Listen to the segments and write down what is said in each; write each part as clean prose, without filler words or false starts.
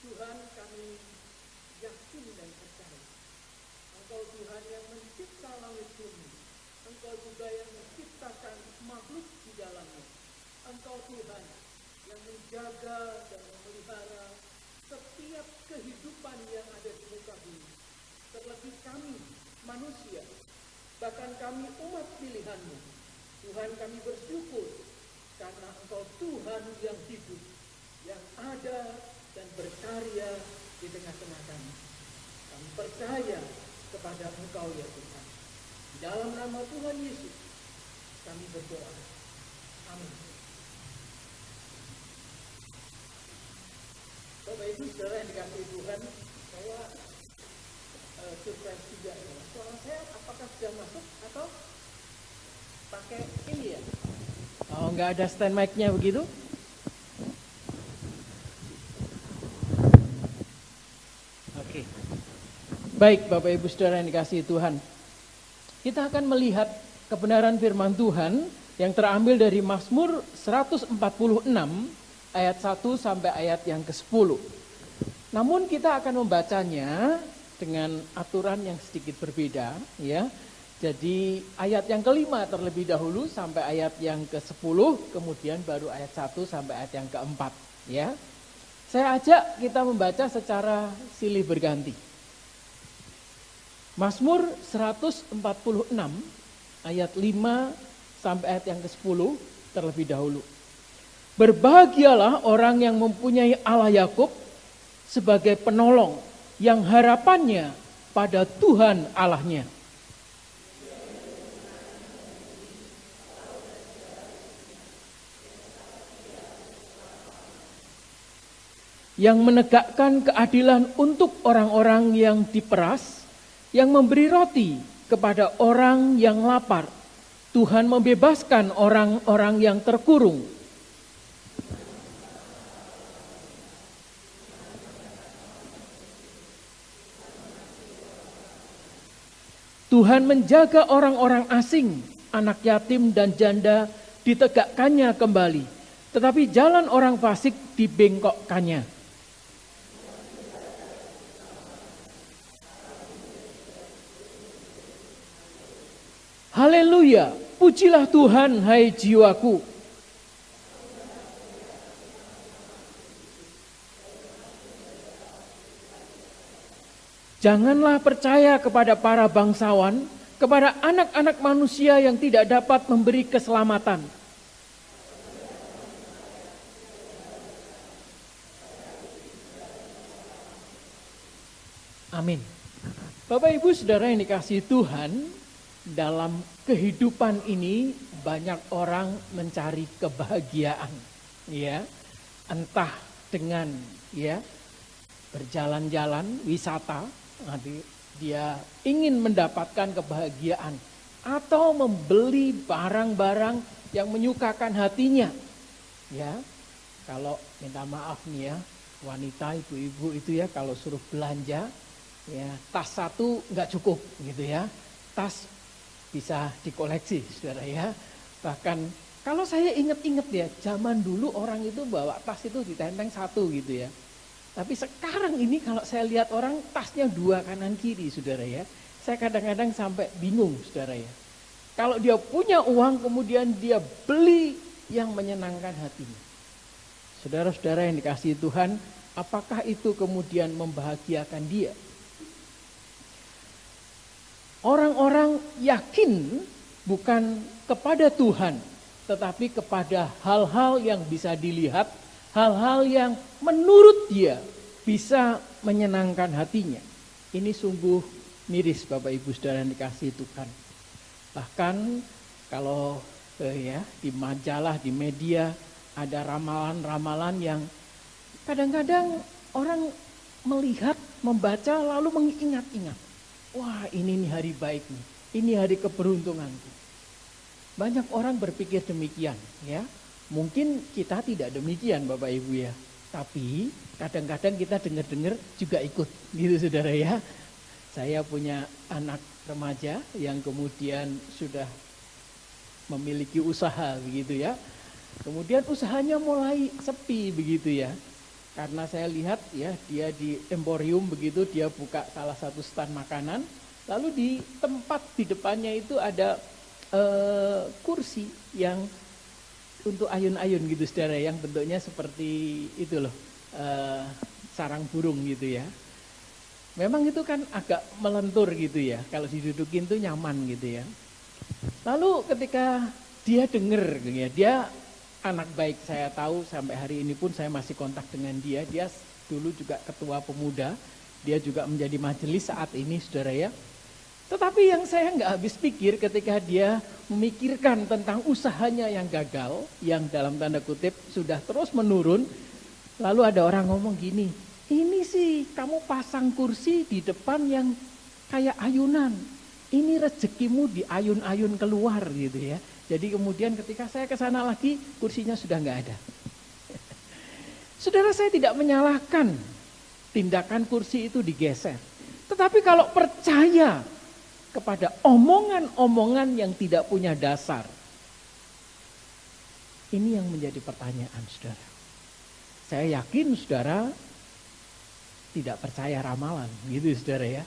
Tuhan, kami yakin dan percaya. Engkau Tuhan yang mencipta langit bumi. Engkau juga yang menciptakan makhluk di dalamnya. Engkau Tuhan yang menjaga dan memelihara setiap kehidupan yang ada di muka bumi. Terlebih kami, manusia, bahkan kami umat pilihan-Mu. Tuhan, kami bersyukur karena Engkau Tuhan yang hidup, yang ada dan berkarya di tengah-tengah kami. Kami percaya kepada Engkau ya Tuhan. Di dalam nama Tuhan Yesus, kami berdoa. Amin. Bapak Ibu Saudara yang dikasihi Tuhan, saya surprise juga ya. Suara saya apakah sudah masuk atau pakai ini ya? Oh, nggak ada stand mic-nya begitu? Oke. Baik Bapak Ibu Saudara yang dikasihi Tuhan. Kita akan melihat kebenaran firman Tuhan yang terambil dari Mazmur 146 ayat 1 sampai ayat yang ke-10. Namun kita akan membacanya dengan aturan yang sedikit berbeda ya. Jadi ayat yang kelima terlebih dahulu sampai ayat yang ke-10, kemudian baru ayat 1 sampai ayat yang ke-4 ya. Saya ajak kita membaca secara silih berganti. Mazmur 146 ayat 5 sampai ayat yang ke-10 terlebih dahulu. Berbahagialah orang yang mempunyai Allah Yakub sebagai penolong, yang harapannya pada Tuhan Allahnya. Yang menegakkan keadilan untuk orang-orang yang diperas, yang memberi roti kepada orang yang lapar. Tuhan membebaskan orang-orang yang terkurung. Tuhan menjaga orang-orang asing, anak yatim dan janda ditegakkannya kembali. Tetapi jalan orang fasik dibengkokkannya. Haleluya, pujilah Tuhan hai jiwaku. Janganlah percaya kepada para bangsawan, kepada anak-anak manusia yang tidak dapat memberi keselamatan. Amin. Bapak Ibu Saudara yang dikasihi Tuhan, dalam kehidupan ini banyak orang mencari kebahagiaan, ya, entah dengan ya berjalan-jalan, wisata, nanti dia ingin mendapatkan kebahagiaan atau membeli barang-barang yang menyukakan hatinya, ya. Kalau minta maaf nih ya, wanita ibu-ibu itu ya kalau suruh belanja, ya tas satu nggak cukup gitu ya, tas bisa dikoleksi saudara ya. Bahkan kalau saya inget-inget ya, zaman dulu orang itu bawa tas itu ditenteng satu gitu ya. Tapi sekarang ini kalau saya lihat orang tasnya dua kanan kiri saudara ya. Saya kadang-kadang sampai bingung saudara ya. Kalau dia punya uang kemudian dia beli yang menyenangkan hatinya. Saudara-saudara yang dikasihi Tuhan, apakah itu kemudian membahagiakan dia? Orang-orang yakin bukan kepada Tuhan, tetapi kepada hal-hal yang bisa dilihat, hal-hal yang menurut dia bisa menyenangkan hatinya. Ini sungguh miris Bapak Ibu Saudara yang dikasihi Tuhan. Bahkan kalau di majalah, di media ada ramalan-ramalan yang kadang-kadang orang melihat, membaca lalu mengingat-ingat. Wah, ini nih hari baik nih, ini hari keberuntunganku. Banyak orang berpikir demikian ya. Mungkin kita tidak demikian Bapak Ibu ya. Tapi kadang-kadang kita dengar-dengar juga ikut gitu saudara ya. Saya punya anak remaja yang kemudian sudah memiliki usaha begitu ya. Kemudian usahanya mulai sepi begitu ya. Karena saya lihat ya, dia di Emporium begitu, dia buka salah satu stand makanan, lalu di tempat di depannya itu ada kursi yang untuk ayun-ayun gitu saudara, yang bentuknya seperti itu loh, sarang burung gitu ya. Memang itu kan agak melentur gitu ya, kalau didudukin tuh nyaman gitu ya. Lalu ketika dia dengar, ya, dia anak baik, saya tahu sampai hari ini pun saya masih kontak dengan dia. Dia dulu juga ketua pemuda, dia juga menjadi majelis saat ini saudara ya. Tetapi yang saya nggak habis pikir ketika dia memikirkan tentang usahanya yang gagal, yang dalam tanda kutip sudah terus menurun. Lalu ada orang ngomong gini, ini sih kamu pasang kursi di depan yang kayak ayunan. Ini rezekimu di ayun-ayun keluar gitu ya. Jadi kemudian ketika saya ke sana lagi, kursinya sudah nggak ada. Saudara, saya tidak menyalahkan tindakan kursi itu digeser. Tetapi kalau percaya kepada omongan-omongan yang tidak punya dasar, ini yang menjadi pertanyaan saudara. Saya yakin saudara tidak percaya ramalan, gitu saudara ya.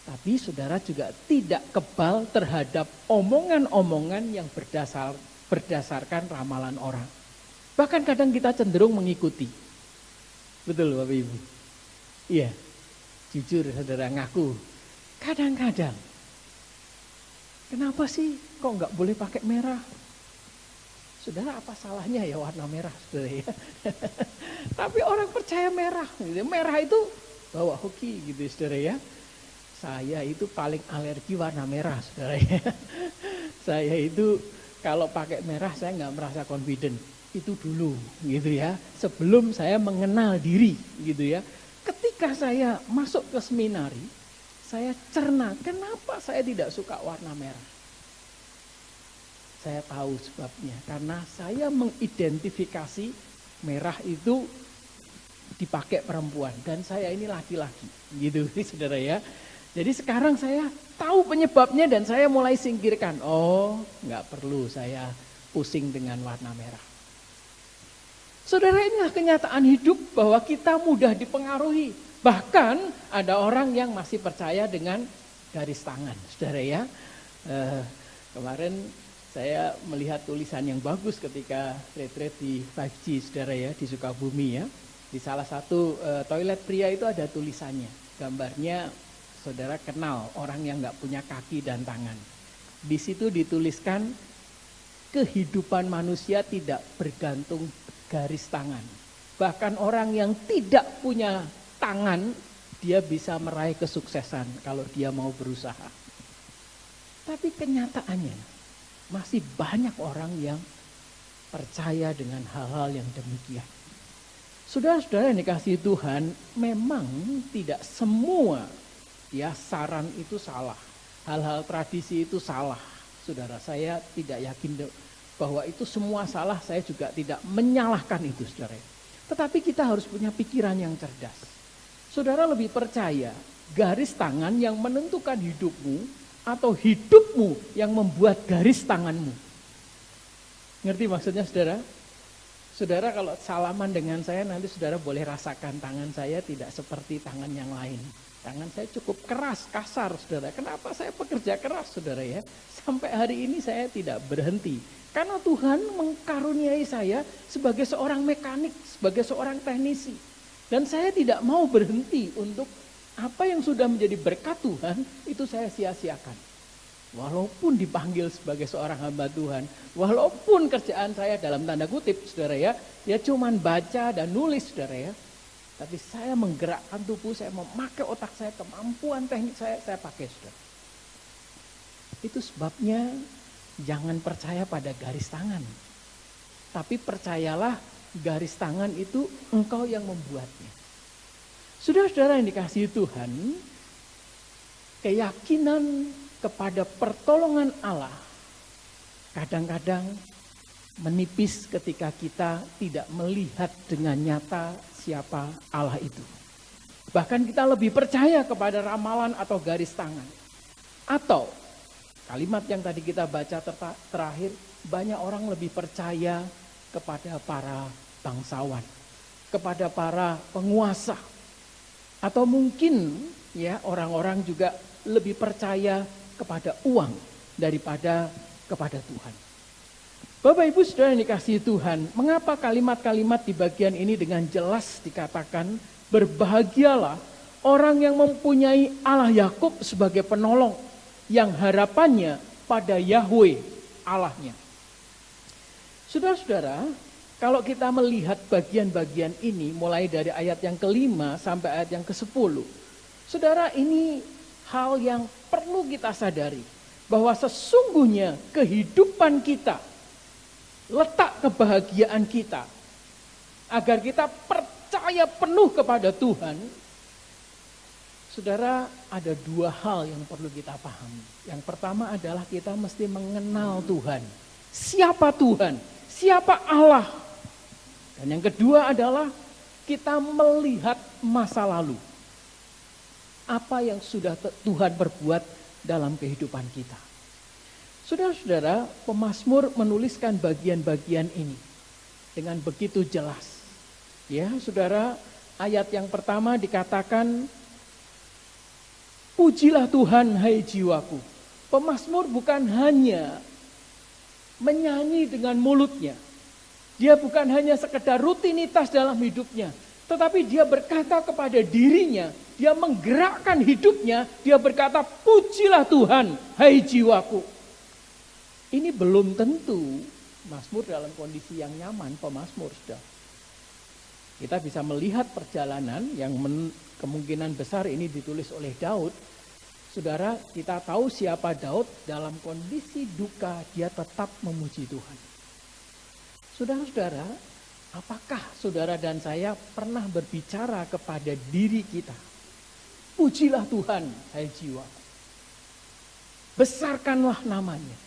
Tapi saudara juga tidak kebal terhadap omongan-omongan yang berdasarkan ramalan orang. Bahkan kadang kita cenderung mengikuti. Betul Bapak Ibu? Iya, jujur saudara ngaku. Kadang-kadang, kenapa sih kok nggak boleh pakai merah? Saudara, apa salahnya ya warna merah saudara ya? Tapi orang percaya merah. Merah itu bawa hoki gitu saudara ya. Saya itu paling alergi warna merah saudara ya. Saya itu kalau pakai merah saya nggak merasa confident. Itu dulu gitu ya. Sebelum saya mengenal diri gitu ya. Ketika saya masuk ke seminari, saya cerna kenapa saya tidak suka warna merah. Saya tahu sebabnya. Karena saya mengidentifikasi merah itu dipakai perempuan. Dan saya ini laki-laki gitu saudara ya. Jadi sekarang saya tahu penyebabnya dan saya mulai singkirkan. Oh, nggak perlu saya pusing dengan warna merah. Saudara, inilah kenyataan hidup bahwa kita mudah dipengaruhi. Bahkan ada orang yang masih percaya dengan garis tangan. Saudara ya, kemarin saya melihat tulisan yang bagus ketika retreat di 5G saudara ya, di Sukabumi ya. Di salah satu toilet pria itu ada tulisannya. Gambarnya saudara kenal orang yang nggak punya kaki dan tangan. Di situ dituliskan kehidupan manusia tidak bergantung garis tangan. Bahkan orang yang tidak punya tangan, dia bisa meraih kesuksesan kalau dia mau berusaha. Tapi kenyataannya masih banyak orang yang percaya dengan hal-hal yang demikian. Saudara-saudara yang dikasihi Tuhan, memang tidak semua ya saran itu salah, hal-hal tradisi itu salah. Saudara, saya tidak yakin bahwa itu semua salah, saya juga tidak menyalahkan itu saudara. Tetapi kita harus punya pikiran yang cerdas. Saudara lebih percaya garis tangan yang menentukan hidupmu atau hidupmu yang membuat garis tanganmu? Ngerti maksudnya saudara? Saudara kalau salaman dengan saya nanti saudara boleh rasakan tangan saya tidak seperti tangan yang lain. Tangan saya cukup keras, kasar saudara. Kenapa saya pekerja keras saudara ya? Sampai hari ini saya tidak berhenti. Karena Tuhan mengkaruniai saya sebagai seorang mekanik, sebagai seorang teknisi. Dan saya tidak mau berhenti untuk apa yang sudah menjadi berkat Tuhan, itu saya sia-siakan. Walaupun dipanggil sebagai seorang hamba Tuhan, walaupun kerjaan saya dalam tanda kutip saudara ya, ya cuman baca dan nulis saudara ya. Tapi saya menggerakkan tubuh, saya memakai otak saya, kemampuan teknik saya pakai saudara. Itu sebabnya jangan percaya pada garis tangan. Tapi percayalah garis tangan itu engkau yang membuatnya. Saudara-saudara yang dikasihi Tuhan, keyakinan kepada pertolongan Allah kadang-kadang menipis ketika kita tidak melihat dengan nyata siapa Allah itu. Bahkan kita lebih percaya kepada ramalan atau garis tangan. Atau kalimat yang tadi kita baca terakhir, banyak orang lebih percaya kepada para bangsawan. kepada para penguasa. Atau mungkin ya orang-orang juga lebih percaya kepada uang daripada kepada Tuhan. Bapak Ibu Saudara yang dikasihi Tuhan, mengapa kalimat-kalimat di bagian ini dengan jelas dikatakan berbahagialah orang yang mempunyai Allah Yakub sebagai penolong, yang harapannya pada Yahweh Allahnya. Saudara-saudara, kalau kita melihat bagian-bagian ini mulai dari ayat yang ke-5 sampai ayat yang ke-10, saudara, ini hal yang perlu kita sadari bahwa sesungguhnya kehidupan kita, letak kebahagiaan kita, agar kita percaya penuh kepada Tuhan, saudara, ada dua hal yang perlu kita pahami. Yang pertama adalah kita mesti mengenal Tuhan. Siapa Tuhan? Siapa Allah? Dan yang kedua adalah kita melihat masa lalu. Apa yang sudah Tuhan perbuat dalam kehidupan kita. Saudara-saudara, pemazmur menuliskan bagian-bagian ini dengan begitu jelas. Ya, saudara, ayat yang pertama dikatakan, pujilah Tuhan hai jiwaku. Pemazmur bukan hanya menyanyi dengan mulutnya. Dia bukan hanya sekedar rutinitas dalam hidupnya. Tetapi dia berkata kepada dirinya, dia menggerakkan hidupnya, dia berkata, pujilah Tuhan hai jiwaku. Ini belum tentu mazmur dalam kondisi yang nyaman, pemazmur sudah. Kita bisa melihat perjalanan yang kemungkinan besar ini ditulis oleh Daud. Saudara, kita tahu siapa Daud, dalam kondisi duka dia tetap memuji Tuhan. Saudara-saudara, apakah saudara dan saya pernah berbicara kepada diri kita? Pujilah Tuhan, hai jiwa. Besarkanlah namanya.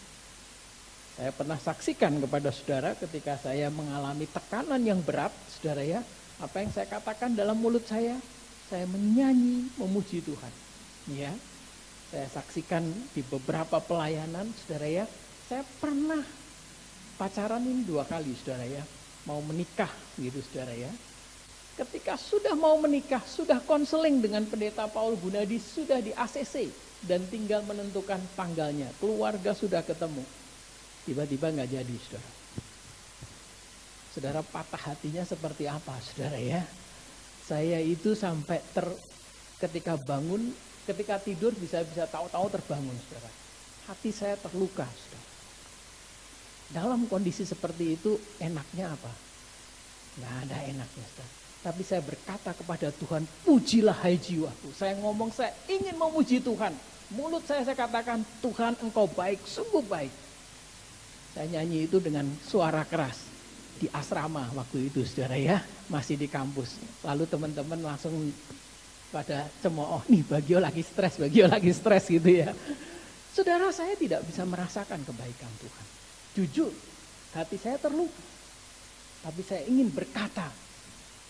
Saya pernah saksikan kepada saudara ketika saya mengalami tekanan yang berat, saudara ya. Apa yang saya katakan dalam mulut saya menyanyi, memuji Tuhan. Ya, saya saksikan di beberapa pelayanan, saudara ya. Saya pernah pacaran ini 2 kali, saudara ya. Mau menikah gitu, saudara ya. Ketika sudah mau menikah, sudah konseling dengan pendeta Paul Gunadi, sudah di ACC dan tinggal menentukan tanggalnya. Keluarga sudah ketemu. Tiba-tiba nggak jadi, saudara. Saudara, patah hatinya seperti apa, saudara ya? Saya itu sampai ketika bangun, ketika tidur bisa tahu-tahu terbangun, saudara. Hati saya terluka, saudara. Dalam kondisi seperti itu enaknya apa? Nggak ada enaknya, saudara. Tapi saya berkata kepada Tuhan, pujilah hai jiwaku. Saya ngomong, saya ingin memuji Tuhan. Mulut saya katakan, Tuhan engkau baik, sungguh baik. Saya nyanyi itu dengan suara keras di asrama waktu itu, saudara ya, masih di kampus. Lalu teman-teman langsung pada cemooh, nih Bagio lagi stres gitu ya. Saudara, saya tidak bisa merasakan kebaikan Tuhan. Jujur, hati saya terluka. Tapi saya ingin berkata,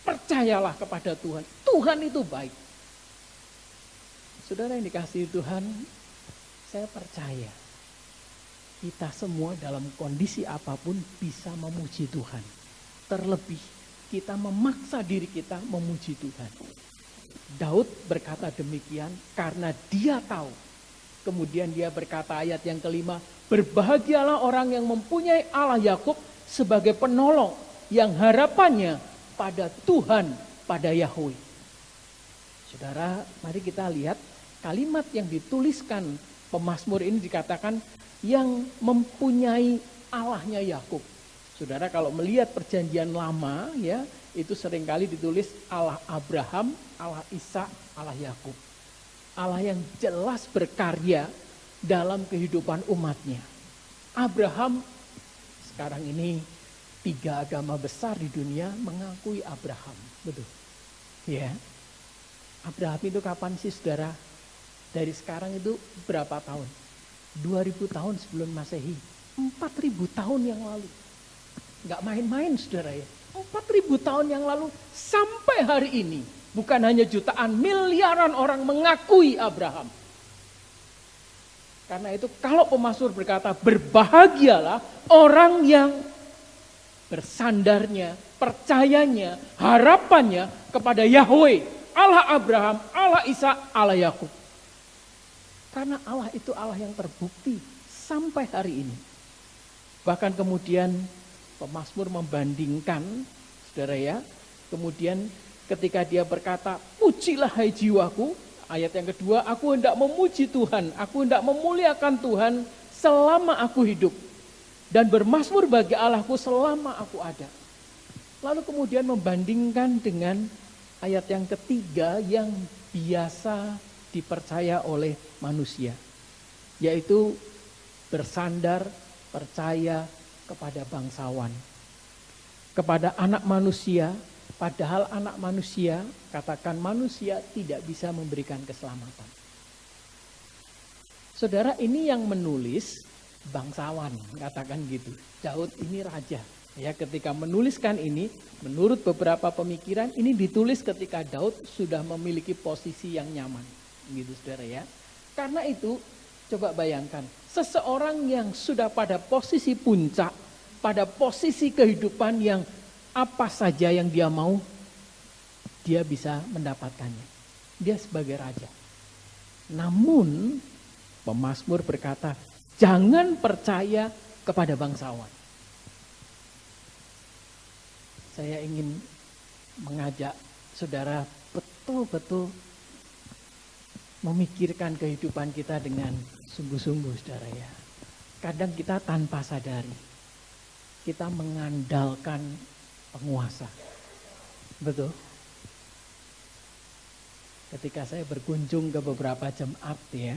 percayalah kepada Tuhan. Tuhan itu baik. Saudara yang dikasihi Tuhan, saya percaya kita semua dalam kondisi apapun bisa memuji Tuhan. Terlebih kita memaksa diri kita memuji Tuhan. Daud berkata demikian karena dia tahu. Kemudian dia berkata ayat yang ke-5, berbahagialah orang yang mempunyai Allah Yakub sebagai penolong, yang harapannya pada Tuhan, pada Yahweh. Saudara, mari kita lihat kalimat yang dituliskan pemazmur ini dikatakan yang mempunyai Allahnya Yakub. Saudara, kalau melihat perjanjian lama ya, itu seringkali ditulis Allah Abraham, Allah Ishak, Allah Yakub. Allah yang jelas berkarya dalam kehidupan umatnya. Abraham, sekarang ini 3 agama besar di dunia mengakui Abraham, betul? Ya. Abraham itu kapan sih, saudara? Dari sekarang itu berapa tahun? 2000 tahun sebelum Masehi. 4000 tahun yang lalu. Enggak main-main, saudara ya. 4000 tahun yang lalu sampai hari ini. Bukan hanya jutaan, miliaran orang mengakui Abraham. Karena itu kalau pemazmur berkata berbahagialah orang yang bersandarnya percayanya, harapannya kepada Yahweh, Allah Abraham, Allah Ishak, Allah Yakub. Karena Allah itu Allah yang terbukti sampai hari ini. Bahkan kemudian pemazmur membandingkan, saudara ya, kemudian ketika dia berkata, pujilah hai jiwaku, ayat yang kedua, aku hendak memuji Tuhan, aku hendak memuliakan Tuhan selama aku hidup. Dan bermazmur bagi Allahku selama aku ada. Lalu kemudian membandingkan dengan ayat yang ketiga yang biasa dipercaya oleh manusia. Yaitu bersandar, percaya kepada bangsawan. Kepada anak manusia, padahal anak manusia, katakan manusia tidak bisa memberikan keselamatan. Saudara, ini yang menulis bangsawan, katakan gitu. Daud ini raja. Ya, ketika menuliskan ini, menurut beberapa pemikiran, ini ditulis ketika Daud sudah memiliki posisi yang nyaman. Gitu, saudara ya. Karena itu, coba bayangkan, seseorang yang sudah pada posisi puncak, pada posisi kehidupan yang apa saja yang dia mau, dia bisa mendapatkannya. Dia sebagai raja. Namun, pemazmur berkata, jangan percaya kepada bangsawan. Saya ingin mengajak saudara betul-betul memikirkan kehidupan kita dengan sungguh-sungguh, saudara ya. Kadang kita tanpa sadari, kita mengandalkan penguasa. Betul? Ketika saya berkunjung ke beberapa jemaat ya,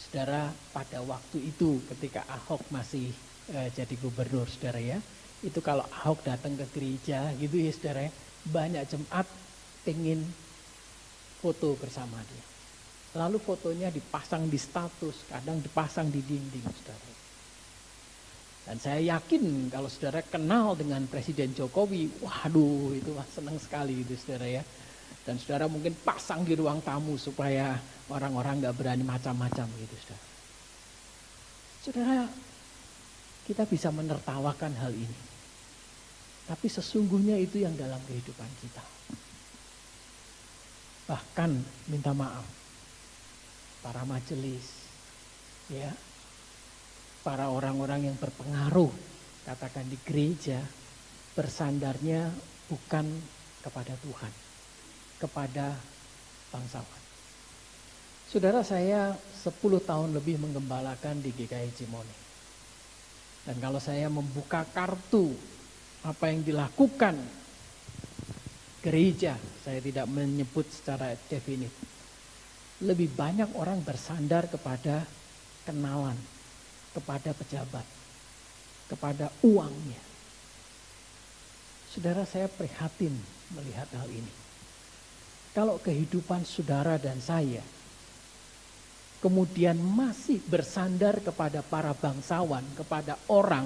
saudara, pada waktu itu ketika Ahok masih jadi gubernur, saudara ya, itu kalau Ahok datang ke gereja gitu ya, saudara ya, banyak jemaat pengen foto bersama dia. Lalu fotonya dipasang di status, kadang dipasang di dinding, saudara. Dan saya yakin kalau saudara kenal dengan Presiden Jokowi, waduh itu senang sekali gitu, saudara ya. Dan saudara mungkin pasang di ruang tamu supaya orang-orang gak berani macam-macam gitu, saudara. Saudara, kita bisa menertawakan hal ini. Tapi sesungguhnya itu yang dalam kehidupan kita. Bahkan minta maaf, para majelis, ya, para orang-orang yang berpengaruh, katakan di gereja, bersandarnya bukan kepada Tuhan, kepada bangsawan. Saudara, saya 10 tahun lebih menggembalakan di GKI Cimone. Dan kalau saya membuka kartu apa yang dilakukan gereja, saya tidak menyebut secara definit. Lebih banyak orang bersandar kepada kenalan, kepada pejabat, kepada uangnya. Saudara, saya prihatin melihat hal ini. Kalau kehidupan saudara dan saya kemudian masih bersandar kepada para bangsawan, kepada orang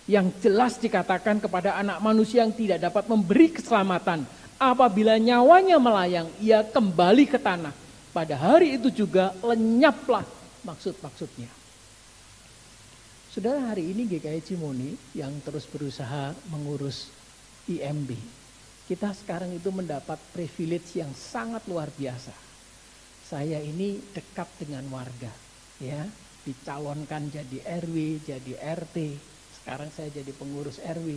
yang jelas dikatakan kepada anak manusia yang tidak dapat memberi keselamatan, apabila nyawanya melayang, ia kembali ke tanah. Pada hari itu juga lenyaplah maksud-maksudnya. Saudara, hari ini GKI Cimone yang terus berusaha mengurus IMB, kita sekarang itu mendapat privilege yang sangat luar biasa. Saya ini dekat dengan warga, ya, dicalonkan jadi RW, jadi RT. Sekarang saya jadi pengurus RW.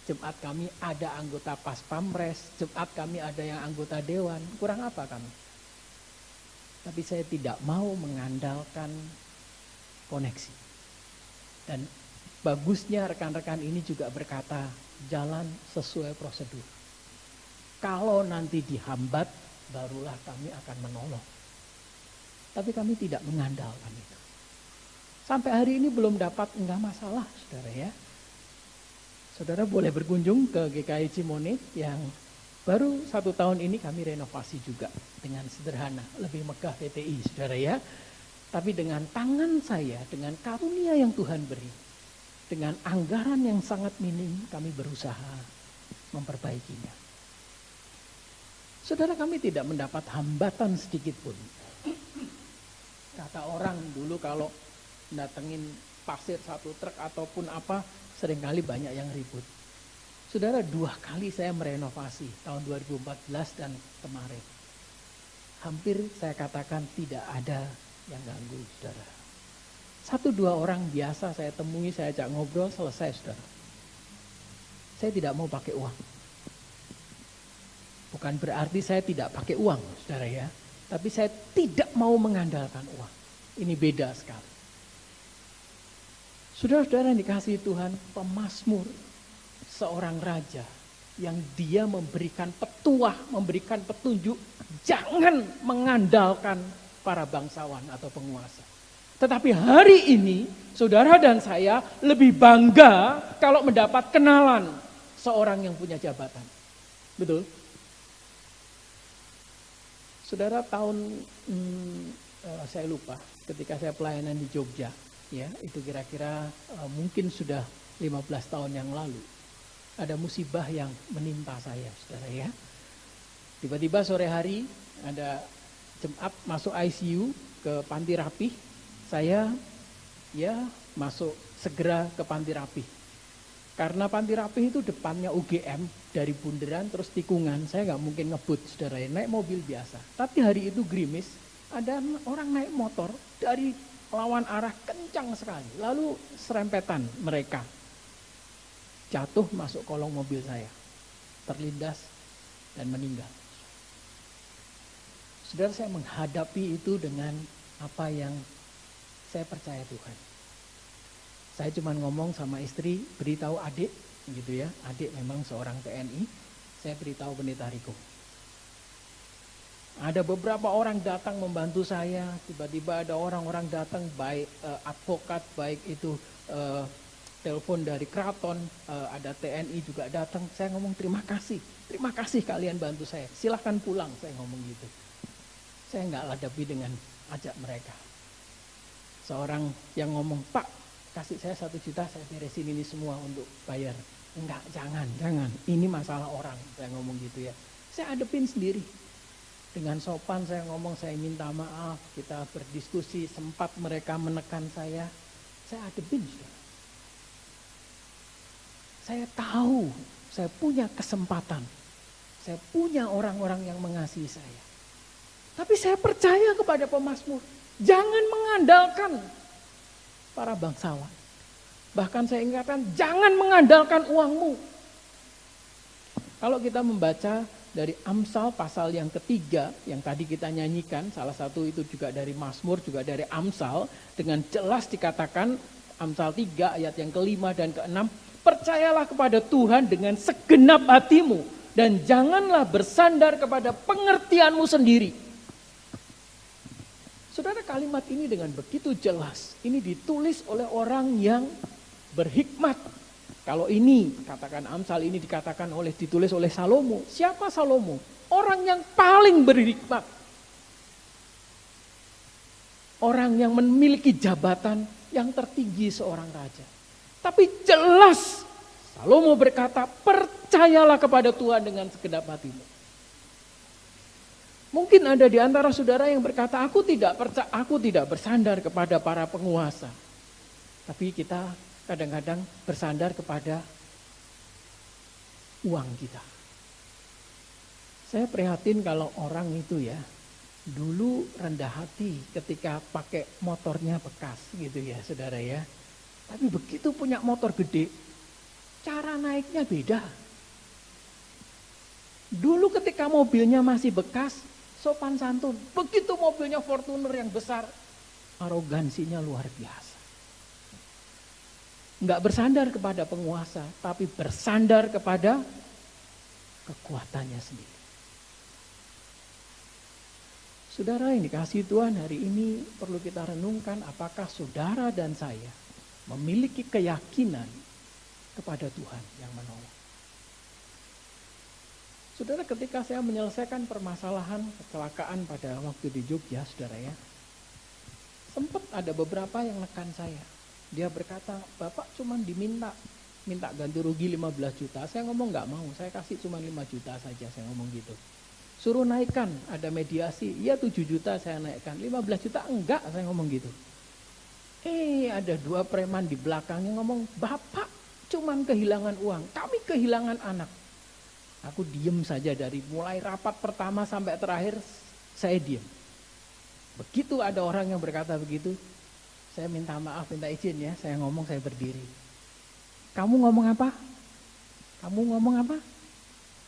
Jemaat kami ada anggota Pas Pamres, jemaat kami ada yang anggota dewan. Kurang apa kami? Tapi saya tidak mau mengandalkan koneksi. Dan bagusnya rekan-rekan ini juga berkata, jalan sesuai prosedur. Kalau nanti dihambat, barulah kami akan menolong. Tapi kami tidak mengandalkan itu. Sampai hari ini belum dapat, enggak masalah, saudara ya. Saudara boleh berkunjung ke GKI Cimone yang baru 1 tahun ini kami renovasi juga dengan sederhana, lebih megah PTI, saudara ya. Tapi dengan tangan saya, dengan karunia yang Tuhan beri, dengan anggaran yang sangat minim, kami berusaha memperbaikinya. Saudara, kami tidak mendapat hambatan sedikit pun. Kata orang dulu kalau datengin pasir 1 truk ataupun apa, seringkali banyak yang ribut. Saudara, 2 kali saya merenovasi tahun 2014 dan kemarin. Hampir saya katakan tidak ada yang ganggu, saudara. 1-2 orang biasa saya temui, saya ajak ngobrol, selesai, saudara. Saya tidak mau pakai uang. Bukan berarti saya tidak pakai uang, saudara ya. Tapi saya tidak mau mengandalkan uang. Ini beda sekali. Saudara-saudara yang dikasihi Tuhan, pemazmur seorang raja yang dia memberikan petuah, memberikan petunjuk, jangan mengandalkan para bangsawan atau penguasa. Tetapi hari ini, saudara dan saya lebih bangga kalau mendapat kenalan seorang yang punya jabatan. Betul? Saudara, saya lupa ketika saya pelayanan di Jogja, ya itu kira-kira mungkin sudah 15 tahun yang lalu. Ada musibah yang menimpa saya, saudara ya. Tiba-tiba sore hari ada jemaat masuk ICU ke Panti Rapih. Saya masuk segera ke Panti Rapih. Karena Panti Rapih itu depannya UGM dari bundaran terus tikungan. Saya nggak mungkin ngebut, saudara ya, naik mobil biasa. Tapi hari itu gerimis, ada orang naik motor dari lawan arah kencang sekali. Lalu serempetan mereka. Jatuh masuk kolong mobil saya, terlindas dan meninggal. Saudara, saya menghadapi itu dengan apa yang saya percaya Tuhan. Saya cuma ngomong sama istri, beritahu adik, gitu ya. Adik memang seorang TNI, saya beritahu Pendeta Riko. Ada beberapa orang datang membantu saya, tiba-tiba ada orang-orang datang, baik advokat, baik itu telepon dari keraton, ada TNI juga datang. Saya ngomong terima kasih kalian bantu saya. Silahkan pulang, saya ngomong gitu. Saya nggak hadapi dengan ajak mereka. Seorang yang ngomong, Pak, kasih saya 1 juta, saya beresin ini semua untuk bayar. Enggak, jangan. Ini masalah orang, saya ngomong gitu ya. Saya hadapin sendiri. Dengan sopan saya ngomong, saya minta maaf, kita berdiskusi, sempat mereka menekan saya hadapin. Saya tahu, saya punya kesempatan. Saya punya orang-orang yang mengasihi saya. Tapi saya percaya kepada pemazmur. Jangan mengandalkan para bangsawan. Bahkan saya ingatkan, jangan mengandalkan uangmu. Kalau kita membaca dari Amsal pasal yang ketiga, yang tadi kita nyanyikan, salah satu itu juga dari Mazmur, juga dari Amsal, dengan jelas dikatakan, Amsal 3 ayat yang ke-5 dan ke-6, percayalah kepada Tuhan dengan segenap hatimu dan janganlah bersandar kepada pengertianmu sendiri. Saudara, kalimat ini dengan begitu jelas, ini ditulis oleh orang yang berhikmat. Kalau ini, katakan Amsal ini ditulis oleh Salomo. Siapa Salomo? Orang yang paling berhikmat. Orang yang memiliki jabatan yang tertinggi seorang raja. Tapi jelas Salomo berkata, percayalah kepada Tuhan dengan segenap hatimu. Mungkin ada di antara saudara yang berkata, aku tidak bersandar kepada para penguasa. Tapi kita kadang-kadang bersandar kepada uang kita. Saya prihatin kalau orang itu ya, dulu rendah hati ketika pakai motornya bekas gitu ya saudara ya. Tapi begitu punya motor gede, cara naiknya beda. Dulu ketika mobilnya masih bekas, sopan santun. Begitu mobilnya Fortuner yang besar, arogansinya luar biasa. Enggak bersandar kepada penguasa, tapi bersandar kepada kekuatannya sendiri. Saudara yang dikasihi Tuhan, hari ini perlu kita renungkan apakah saudara dan saya memiliki keyakinan kepada Tuhan yang menolong. Saudara, ketika saya menyelesaikan permasalahan kecelakaan pada waktu di Jogja, saudara ya, sempat ada beberapa yang nekan saya. Dia berkata, Bapak cuma minta ganti rugi 15 juta. Saya ngomong nggak mau, saya kasih cuma 5 juta saja, saya ngomong gitu. Suruh naikkan, ada mediasi, iya 7 juta saya naikkan, 15 juta enggak, saya ngomong gitu. Ada 2 preman di belakangnya ngomong, Bapak cuman kehilangan uang, kami kehilangan anak. Aku diem saja dari mulai rapat pertama sampai terakhir, saya diem. Begitu ada orang yang berkata begitu, saya minta maaf, minta izin ya, saya ngomong, saya berdiri. Kamu ngomong apa? Kamu ngomong apa?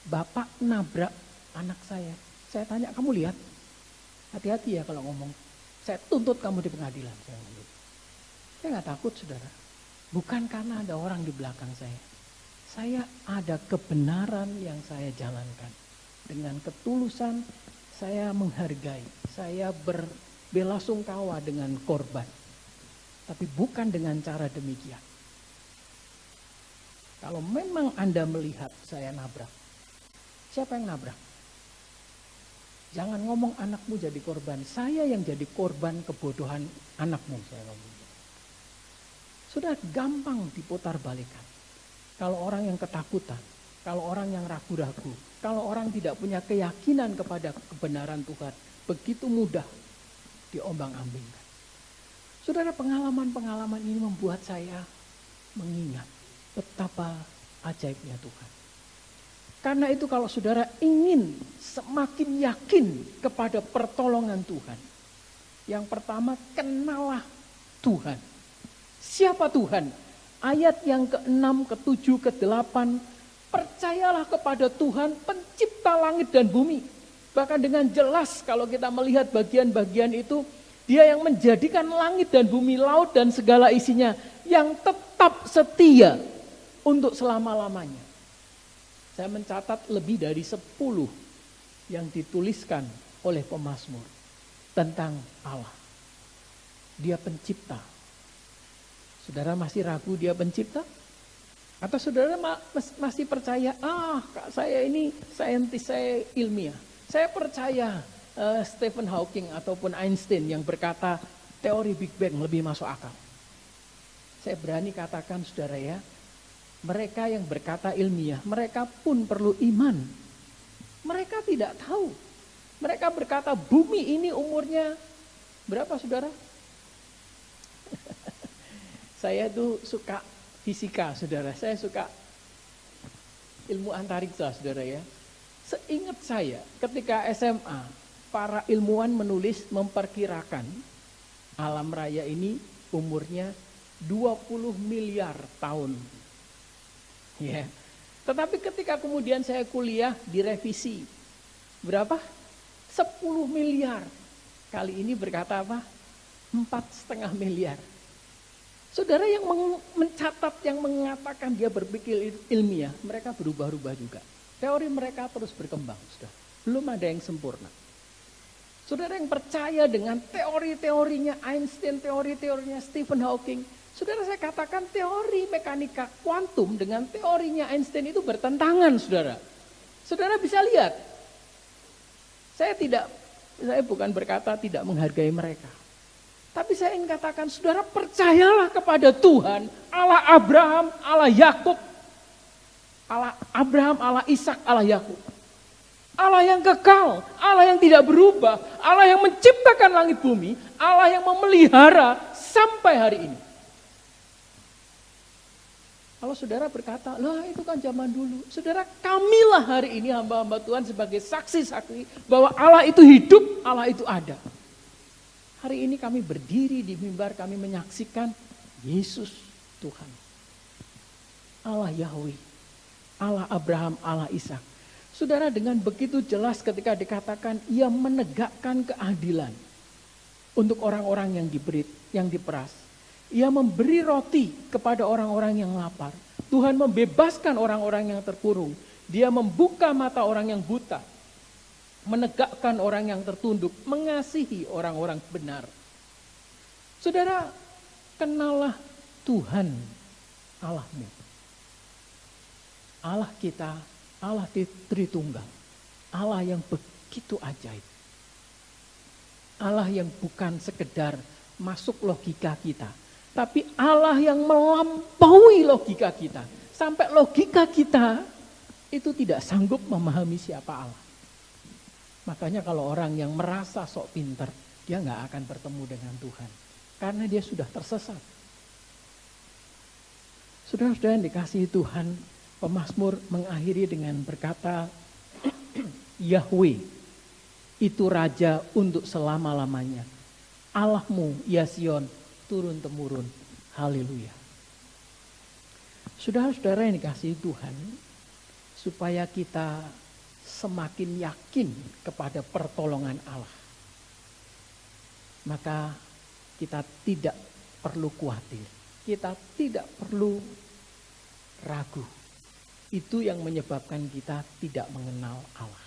Bapak nabrak anak saya. Saya tanya, kamu lihat? Hati-hati ya kalau ngomong. Saya tuntut kamu di pengadilan. Saya nggak takut, saudara. Bukan karena ada orang di belakang saya. Saya ada kebenaran yang saya jalankan. Dengan ketulusan saya menghargai. Saya berbelasungkawa dengan korban. Tapi bukan dengan cara demikian. Kalau memang Anda melihat saya nabrak, siapa yang nabrak? Jangan ngomong anakmu jadi korban. Saya yang jadi korban kebodohan anakmu, saya ngomong. Sudah gampang diputar balikan. Kalau orang yang ketakutan, kalau orang yang ragu-ragu, kalau orang tidak punya keyakinan kepada kebenaran Tuhan, begitu mudah diombang-ambingkan. Saudara, pengalaman-pengalaman ini membuat saya mengingat betapa ajaibnya Tuhan. Karena itu kalau saudara ingin semakin yakin kepada pertolongan Tuhan, yang pertama kenalah Tuhan. Siapa Tuhan? Ayat yang ke-6, ke-7, ke-8, percayalah kepada Tuhan pencipta langit dan bumi. Bahkan dengan jelas kalau kita melihat bagian-bagian itu, Dia yang menjadikan langit dan bumi, laut dan segala isinya, yang tetap setia untuk selama-lamanya. Saya mencatat lebih dari 10 yang dituliskan oleh pemazmur tentang Allah. Dia pencipta. Saudara masih ragu dia pencipta? Atau saudara masih percaya, kak saya ini saintis, saya ilmiah. Saya percaya Stephen Hawking ataupun Einstein yang berkata teori Big Bang lebih masuk akal. Saya berani katakan saudara ya, mereka yang berkata ilmiah, mereka pun perlu iman. Mereka tidak tahu. Mereka berkata bumi ini umurnya berapa saudara? Saya tuh suka fisika saudara, saya suka ilmu antariksa saudara ya. Seingat saya ketika SMA, para ilmuwan menulis memperkirakan alam raya ini umurnya 20 miliar tahun. Ya. Tetapi ketika kemudian saya kuliah direvisi, berapa? 10 miliar. Kali ini berkata apa? 4,5 miliar. Saudara yang mencatat, yang mengatakan dia berpikir ilmiah, mereka berubah-ubah juga. Teori mereka terus berkembang, sudah. Belum ada yang sempurna. Saudara yang percaya dengan teori-teorinya Einstein, teori-teorinya Stephen Hawking, saudara saya katakan teori mekanika kuantum dengan teorinya Einstein itu bertentangan, saudara. Saudara bisa lihat. Saya bukan berkata tidak menghargai mereka. Tapi saya ingin katakan, saudara percayalah kepada Tuhan, Allah Abraham, Allah Yakub, Allah Abraham, Allah Ishak, Allah Yakub. Allah yang kekal, Allah yang tidak berubah, Allah yang menciptakan langit bumi, Allah yang memelihara sampai hari ini. Kalau saudara berkata, lah itu kan zaman dulu. Saudara, kamilah hari ini hamba-hamba Tuhan sebagai saksi-saksi bahwa Allah itu hidup, Allah itu ada. Hari ini kami berdiri di mimbar, kami menyaksikan Yesus Tuhan. Allah Yahweh, Allah Abraham, Allah Ishak. Saudara, dengan begitu jelas ketika dikatakan ia menegakkan keadilan untuk orang-orang yang diperas. Ia memberi roti kepada orang-orang yang lapar. Tuhan membebaskan orang-orang yang terkurung. Dia membuka mata orang yang buta. Menegakkan orang yang tertunduk, mengasihi orang-orang benar. Saudara, kenallah Tuhan Allahmu. Allah kita, Allah Tritunggal. Allah yang begitu ajaib. Allah yang bukan sekedar masuk logika kita, tapi Allah yang melampaui logika kita. Sampai logika kita itu tidak sanggup memahami siapa Allah. Makanya kalau orang yang merasa sok pintar, dia nggak akan bertemu dengan Tuhan. Karena dia sudah tersesat. Saudara-saudara yang dikasihi Tuhan, Pemazmur mengakhiri dengan berkata, Yahweh itu Raja untuk selama-lamanya. Allahmu, ya Sion, turun-temurun. Haleluya. Saudara-saudara yang dikasihi Tuhan, supaya kita semakin yakin kepada pertolongan Allah, maka kita tidak perlu khawatir, kita tidak perlu ragu. Itu yang menyebabkan kita tidak mengenal Allah.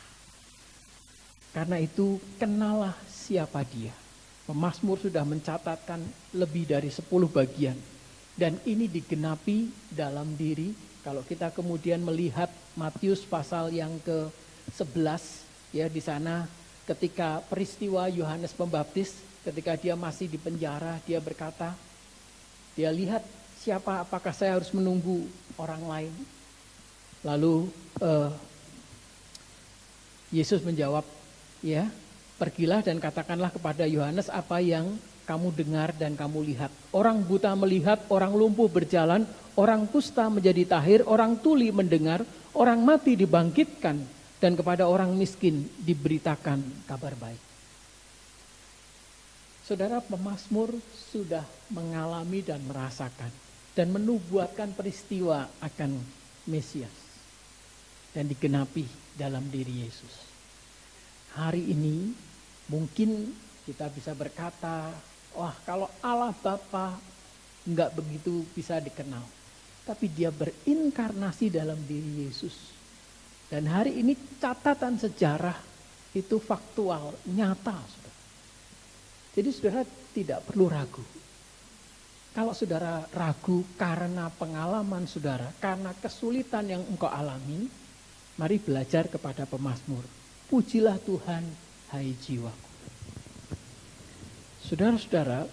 Karena itu kenalah siapa Dia. Pemazmur sudah mencatatkan lebih dari 10 bagian. Dan ini digenapi dalam diri. Kalau kita kemudian melihat Matius pasal yang ke-11, ya di sana ketika peristiwa Yohanes Pembaptis, ketika dia masih di penjara, dia berkata, dia lihat siapa, apakah saya harus menunggu orang lain. Lalu Yesus menjawab, ya, pergilah dan katakanlah kepada Yohanes apa yang kamu dengar dan kamu lihat. Orang buta melihat, orang lumpuh berjalan, orang kusta menjadi tahir, orang tuli mendengar, orang mati dibangkitkan, dan kepada orang miskin diberitakan kabar baik. Saudara, pemazmur sudah mengalami dan merasakan dan menubuatkan peristiwa akan Mesias dan digenapi dalam diri Yesus. Hari ini mungkin kita bisa berkata, wah kalau Allah Bapa enggak begitu bisa dikenal. Tapi Dia berinkarnasi dalam diri Yesus. Dan hari ini catatan sejarah itu faktual, nyata. Saudara. Jadi saudara tidak perlu ragu. Kalau saudara ragu karena pengalaman saudara, karena kesulitan yang engkau alami, mari belajar kepada pemazmur. Pujilah Tuhan, hai jiwaku. Saudara-saudara,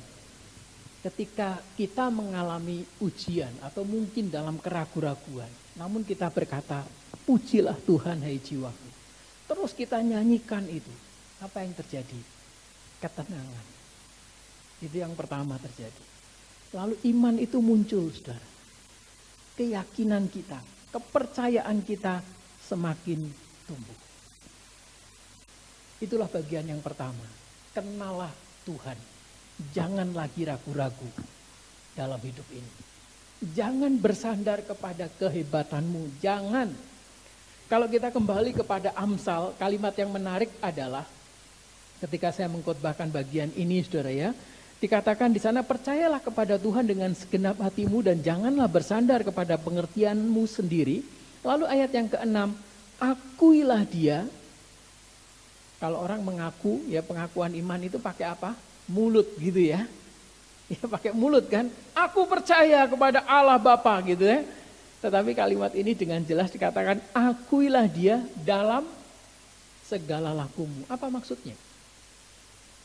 ketika kita mengalami ujian atau mungkin dalam keraguan-raguan, namun kita berkata, pujilah Tuhan, hai jiwaku. Terus kita nyanyikan itu. Apa yang terjadi? Ketenangan. Itu yang pertama terjadi. Lalu iman itu muncul, saudara. Keyakinan kita, kepercayaan kita semakin tumbuh. Itulah bagian yang pertama. Kenalah Tuhan. Jangan lagi ragu-ragu dalam hidup ini. Jangan bersandar kepada kehebatanmu. Jangan. Kalau kita kembali kepada Amsal, kalimat yang menarik adalah ketika saya mengkhotbahkan bagian ini, saudara ya, dikatakan di sana, percayalah kepada Tuhan dengan segenap hatimu dan janganlah bersandar kepada pengertianmu sendiri. Lalu ayat yang ke-6, akuilah Dia. Kalau orang mengaku, ya pengakuan iman itu pakai apa? Mulut gitu ya. Ya pakai mulut kan. Aku percaya kepada Allah Bapa gitu ya. Tetapi kalimat ini dengan jelas dikatakan, akuilah Dia dalam segala lakumu. Apa maksudnya?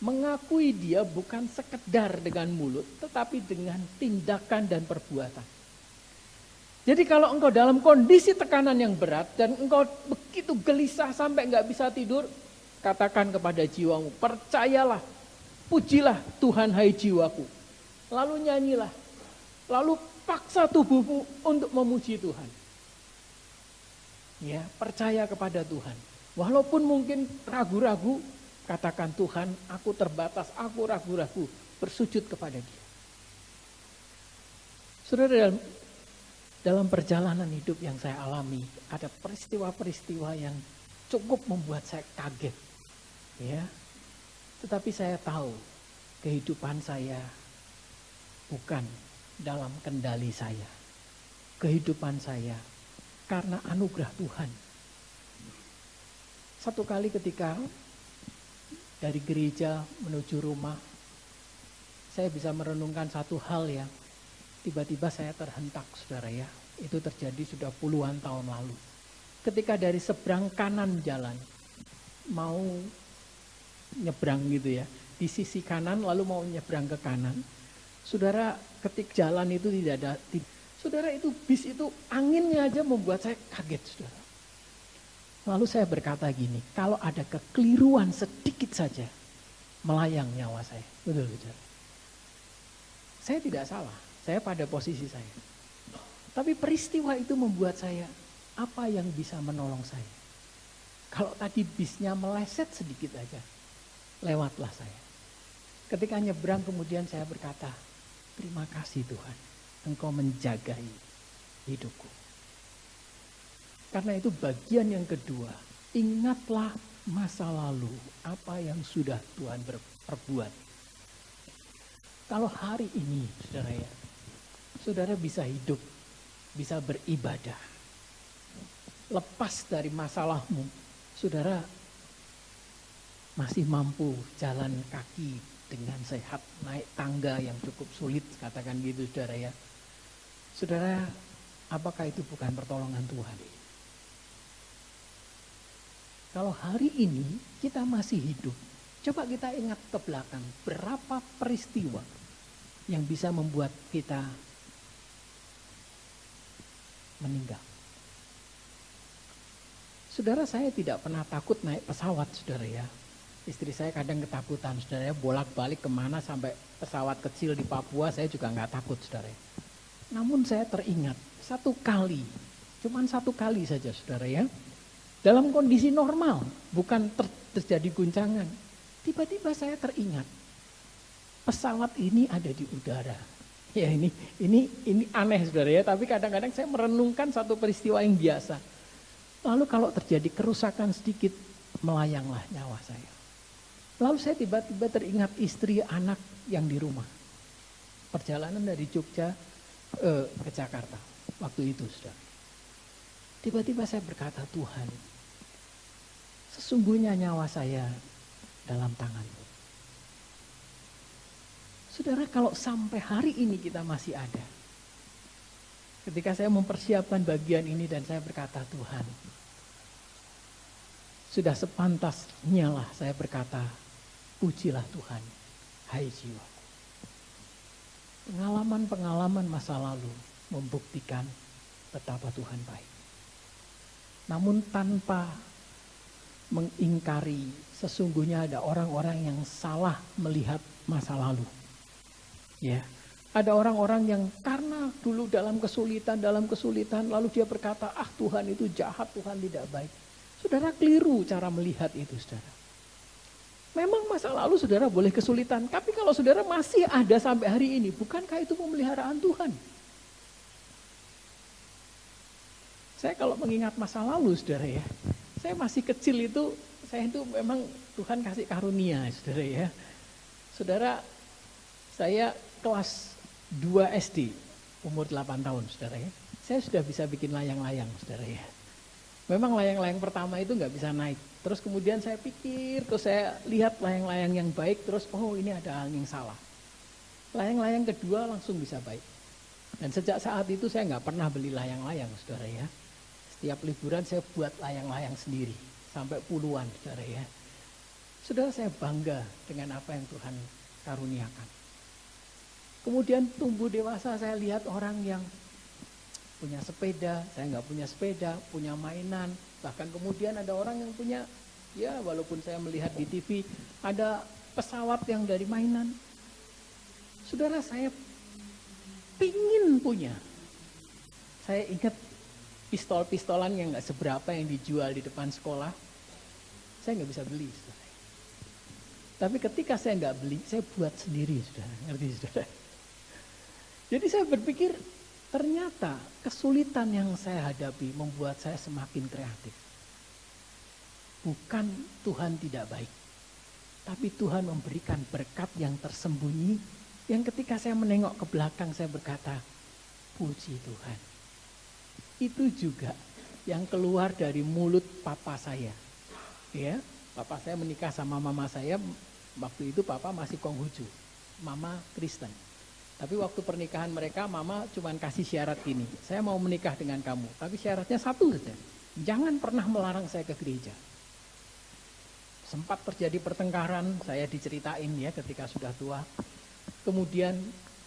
Mengakui Dia bukan sekedar dengan mulut, tetapi dengan tindakan dan perbuatan. Jadi kalau engkau dalam kondisi tekanan yang berat dan engkau begitu gelisah sampai nggak bisa tidur, katakan kepada jiwamu, percayalah, pujilah Tuhan hai jiwaku. Lalu nyanyilah, lalu paksa tubuhmu untuk memuji Tuhan. Ya, percaya kepada Tuhan. Walaupun mungkin ragu-ragu, katakan Tuhan, aku terbatas, aku ragu-ragu, bersujud kepada Dia. Saudara, dalam perjalanan hidup yang saya alami, ada peristiwa-peristiwa yang cukup membuat saya kaget. Ya, tetapi saya tahu kehidupan saya bukan dalam kendali saya. Kehidupan saya karena anugerah Tuhan. Satu kali ketika dari gereja menuju rumah, saya bisa merenungkan satu hal yang tiba-tiba saya terhentak, saudara ya. Itu terjadi sudah puluhan tahun lalu. Ketika dari seberang kanan jalan, mau nyebrang gitu ya, di sisi kanan lalu mau nyebrang ke kanan, saudara, ketika jalan itu tidak ada, saudara, itu bis itu anginnya aja membuat saya kaget, saudara. Lalu saya berkata gini, kalau ada kekeliruan sedikit saja, melayang nyawa saya. Betul, saudara. Saya tidak salah, saya pada posisi saya. Tapi peristiwa itu membuat saya, apa yang bisa menolong saya? Kalau tadi bisnya meleset sedikit aja, lewatlah saya. Ketika nyebrang kemudian saya berkata, terima kasih Tuhan, Engkau menjagai hidupku. Karena itu bagian yang kedua, ingatlah masa lalu, apa yang sudah Tuhan perbuat. Kalau hari ini, saudara bisa hidup, bisa beribadah, lepas dari masalahmu, saudara masih mampu jalan kaki dengan sehat, naik tangga yang cukup sulit, katakan gitu saudara ya. Saudara, apakah itu bukan pertolongan Tuhan? Kalau hari ini kita masih hidup, coba kita ingat ke belakang, berapa peristiwa yang bisa membuat kita meninggal. Saudara, saya tidak pernah takut naik pesawat, saudara ya. Istri saya kadang ketakutan, saudara ya, bolak-balik kemana sampai pesawat kecil di Papua, saya juga nggak takut, saudara ya. Namun saya teringat, cuman satu kali saja, saudara ya. Dalam kondisi normal, bukan terjadi guncangan. Tiba-tiba saya teringat, pesawat ini ada di udara. Ya ini aneh saudara ya, tapi kadang-kadang saya merenungkan satu peristiwa yang biasa. Lalu kalau terjadi kerusakan sedikit, melayanglah nyawa saya. Lalu saya tiba-tiba teringat istri anak yang di rumah. Perjalanan dari Jogja ke Jakarta, waktu itu saudara. Tiba-tiba saya berkata, Tuhan, sesungguhnya nyawa saya dalam tangan-Mu. Saudara, kalau sampai hari ini kita masih ada. Ketika saya mempersiapkan bagian ini dan saya berkata, Tuhan, sudah sepantasnya lah saya berkata, pujilah Tuhan, hai jiwaku. Pengalaman-pengalaman masa lalu membuktikan betapa Tuhan baik. Namun tanpa mengingkari sesungguhnya ada orang-orang yang salah melihat masa lalu. Ya, ada orang-orang yang karena dulu dalam kesulitan lalu dia berkata, Tuhan itu jahat, Tuhan tidak baik. Saudara, keliru cara melihat itu, saudara. Memang masa lalu saudara boleh kesulitan, tapi kalau saudara masih ada sampai hari ini, bukankah itu pemeliharaan Tuhan? Saya kalau mengingat masa lalu, saudara ya, saya masih kecil itu, saya itu memang Tuhan kasih karunia, saudara ya. Saudara, saya kelas 2 SD, umur 8 tahun, saudara ya. Saya sudah bisa bikin layang-layang, saudara ya. Memang layang-layang pertama itu nggak bisa naik. Terus kemudian saya pikir, terus saya lihat layang-layang yang baik, terus ini ada hal yang salah. Layang-layang kedua langsung bisa baik. Dan sejak saat itu saya nggak pernah beli layang-layang, saudara ya. Setiap liburan saya buat layang-layang sendiri, sampai puluhan, saudara ya. Saudara, saya bangga dengan apa yang Tuhan karuniakan. Kemudian tumbuh dewasa, saya lihat orang yang punya sepeda, saya nggak punya sepeda, punya mainan. Bahkan kemudian ada orang yang punya, ya walaupun saya melihat di TV, ada pesawat yang dari mainan. Saudara, saya pingin punya. Saya ingat pistol-pistolan yang nggak seberapa yang dijual di depan sekolah, saya nggak bisa beli, saudara. Tapi ketika saya nggak beli, saya buat sendiri, saudara. Ngerti, saudara? Jadi saya berpikir, ternyata kesulitan yang saya hadapi membuat saya semakin kreatif. Bukan Tuhan tidak baik, tapi Tuhan memberikan berkat yang tersembunyi, yang ketika saya menengok ke belakang saya berkata, puji Tuhan. Itu juga yang keluar dari mulut papa saya. Ya, papa saya menikah sama mama saya, waktu itu papa masih Konghucu, mama Kristen. Tapi waktu pernikahan mereka, mama cuma kasih syarat gini, saya mau menikah dengan kamu, tapi syaratnya satu saja, jangan pernah melarang saya ke gereja. Sempat terjadi pertengkaran, saya diceritain ya ketika sudah tua. Kemudian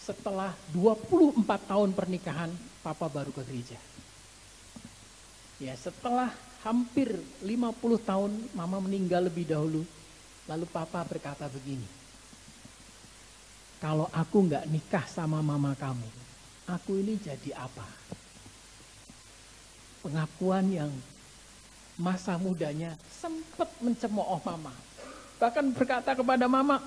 setelah 24 tahun pernikahan, papa baru ke gereja. Ya, setelah hampir 50 tahun, mama meninggal lebih dahulu, lalu papa berkata begini, kalau aku nggak nikah sama mama kamu, aku ini jadi apa? pengakuan yang masa mudanya sempat mencemooh mama. Bahkan berkata kepada mama,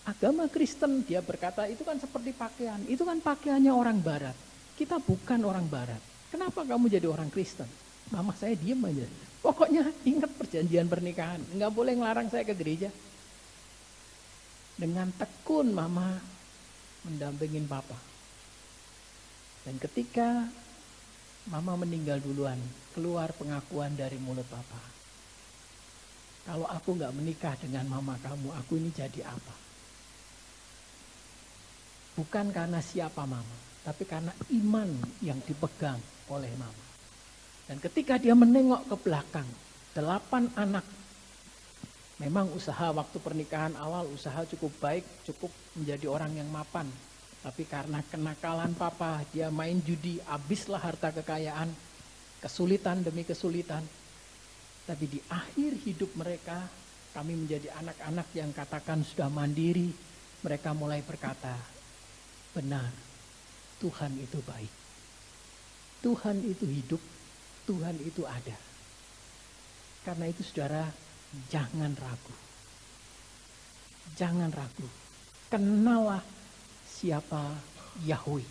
agama Kristen, dia berkata itu kan seperti pakaian, itu kan pakaiannya orang barat. Kita bukan orang barat. Kenapa kamu jadi orang Kristen? Mama saya diem aja. Pokoknya ingat perjanjian pernikahan, nggak boleh ngelarang saya ke gereja. Dengan tekun mama mendampingin papa. Dan ketika mama meninggal duluan, keluar pengakuan dari mulut papa. Kalau aku nggak menikah dengan mama kamu, aku ini jadi apa? Bukan karena siapa mama, tapi karena iman yang dipegang oleh mama. Dan ketika dia menengok ke belakang, 8 anak. Memang usaha waktu pernikahan awal, usaha cukup baik, cukup menjadi orang yang mapan. Tapi karena kenakalan papa, dia main judi, habislah harta kekayaan, kesulitan demi kesulitan. Tapi di akhir hidup mereka, kami menjadi anak-anak yang katakan sudah mandiri. Mereka mulai berkata, benar, Tuhan itu baik. Tuhan itu hidup, Tuhan itu ada. Karena itu saudara, jangan ragu. Jangan ragu. Kenallah siapa Yahweh.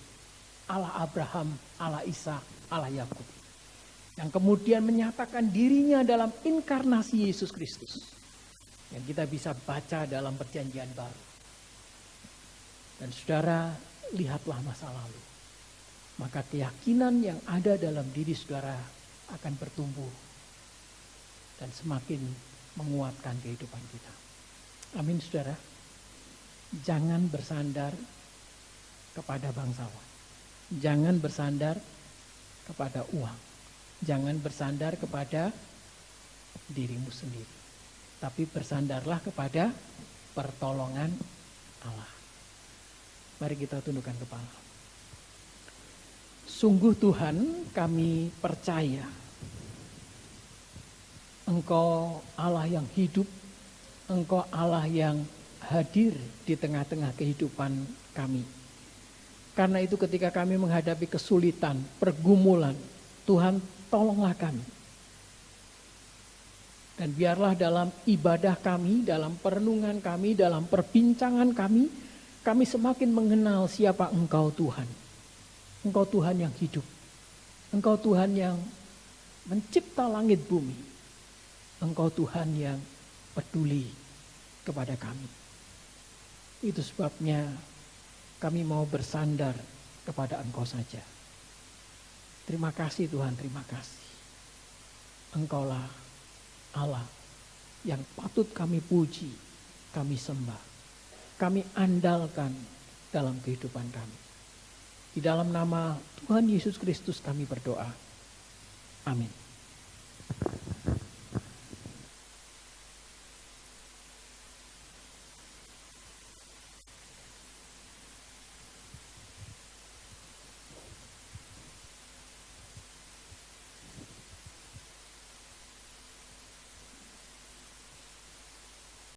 Allah Abraham, Allah Ishak, Allah Yakub. Yang kemudian menyatakan dirinya dalam inkarnasi Yesus Kristus. Yang kita bisa baca dalam perjanjian baru. Dan saudara, lihatlah masa lalu. Maka keyakinan yang ada dalam diri saudara akan bertumbuh. Dan semakin menguatkan kehidupan kita. Amin saudara. Jangan bersandar kepada bangsawan. Jangan bersandar kepada uang. Jangan bersandar kepada dirimu sendiri. Tapi bersandarlah kepada pertolongan Allah. Mari kita tundukkan kepala. Sungguh Tuhan, kami percaya Engkau Allah yang hidup, Engkau Allah yang hadir di tengah-tengah kehidupan kami. Karena itu ketika kami menghadapi kesulitan, pergumulan, Tuhan tolonglah kami. Dan biarlah dalam ibadah kami, dalam perenungan kami, dalam perbincangan kami semakin mengenal siapa Engkau Tuhan. Engkau Tuhan yang hidup. Engkau Tuhan yang mencipta langit bumi. Engkau Tuhan yang peduli kepada kami. Itu sebabnya kami mau bersandar kepada Engkau saja. Terima kasih Tuhan, terima kasih. Engkaulah Allah yang patut kami puji, kami sembah, kami andalkan dalam kehidupan kami. Di dalam nama Tuhan Yesus Kristus kami berdoa. Amin.